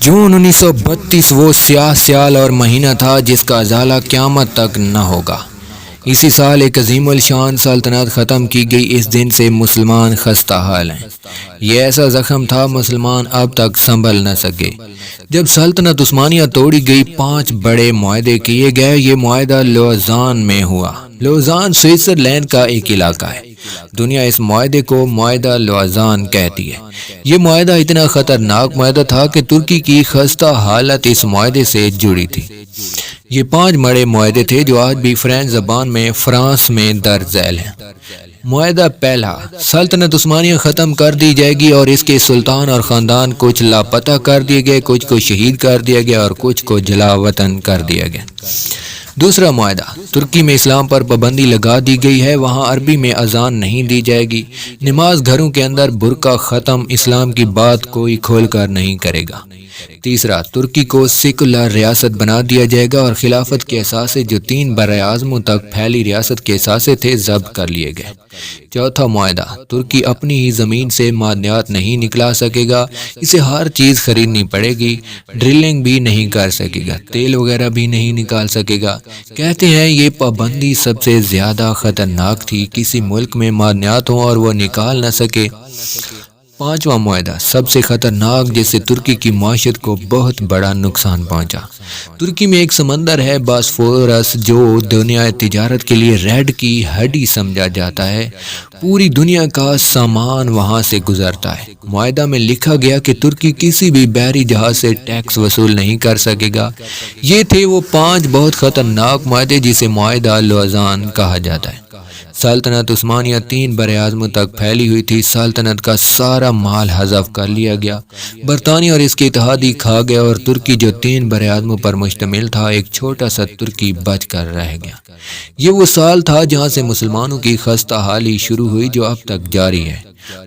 جون 1932 وہ سیاہ سیال اور مہینہ تھا جس کا ازالہ قیامت تک نہ ہوگا۔ اسی سال ایک عظیم الشان سلطنت ختم کی گئی۔ اس دن سے مسلمان خستہ حال ہیں۔ یہ ایسا زخم تھا مسلمان اب تک سنبھل نہ سکے۔ جب سلطنت عثمانیہ توڑی گئی 5 بڑے معاہدے کیے گئے۔ یہ معاہدہ لوزان میں ہوا۔ لوزان سوئٹزرلینڈ کا ایک علاقہ ہے۔ دنیا اس معاہدے کو معاہدہ لوزان کہتی ہے۔ یہ معاہدہ اتنا خطرناک معاہدہ تھا کہ ترکی کی خستہ حالت اس معاہدے سے جڑی تھی۔ یہ 5 بڑے معاہدے تھے جو آج بھی فرینچ زبان میں فرانس میں درج ذیل ہیں۔ معاہدہ پہلا، سلطنت عثمانیہ ختم کر دی جائے گی اور اس کے سلطان اور خاندان کچھ لاپتہ کر دیے گئے، کچھ کو شہید کر دیا گیا اور کچھ کو جلا وطن کر دیا گیا۔ دوسرا معاہدہ، ترکی میں اسلام پر پابندی لگا دی گئی ہے، وہاں عربی میں اذان نہیں دی جائے گی، نماز گھروں کے اندر، برقع ختم، اسلام کی بات کوئی کھول کر نہیں کرے گا۔ تیسرا، ترکی کو سیکولر ریاست بنا دیا جائے گا اور خلافت کے اثاثے جو 3 براعظموں تک پھیلی ریاست کے اثاثے تھے ضبط کر لیے گئے۔ چوتھا معاہدہ، ترکی اپنی ہی زمین سے معدنیات نہیں نکلا سکے گا، اسے ہر چیز خریدنی پڑے گی، ڈرلنگ بھی نہیں کر سکے گا، تیل وغیرہ بھی نہیں نکال سکے گا۔ کہتے ہیں یہ پابندی سب سے زیادہ خطرناک تھی، کسی ملک میں معدنیات ہوں اور وہ نکال نہ سکے۔ پانچواں معاہدہ سب سے خطرناک، جس سے ترکی کی معیشت کو بہت بڑا نقصان پہنچا۔ ترکی میں ایک سمندر ہے باسفورس جو دنیا تجارت کے لیے ریڑھ کی ہڈی سمجھا جاتا ہے، پوری دنیا کا سامان وہاں سے گزرتا ہے۔ معاہدہ میں لکھا گیا کہ ترکی کسی بھی بحری جہاز سے ٹیکس وصول نہیں کر سکے گا۔ یہ تھے وہ 5 بہت خطرناک معاہدے جسے معاہدہ لوزان کہا جاتا ہے۔ سلطنت عثمانیہ 3 براعظموں تک پھیلی ہوئی تھی، سلطنت کا سارا مال حذف کر لیا گیا، برطانیہ اور اس کے اتحادی کھا گیا اور ترکی جو 3 براعظموں پر مشتمل تھا، ایک چھوٹا سا ترکی بچ کر رہ گیا۔ یہ وہ سال تھا جہاں سے مسلمانوں کی خستہ حالی شروع ہوئی جو اب تک جاری ہے۔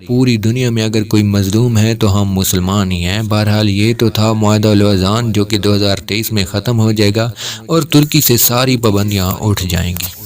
پوری دنیا میں اگر کوئی مظلوم ہے تو ہم مسلمان ہی ہیں۔ بہرحال یہ تو تھا معاہدہ لوزان جو کہ 2023 میں ختم ہو جائے گا اور ترکی سے ساری پابندیاں اٹھ جائیں گی۔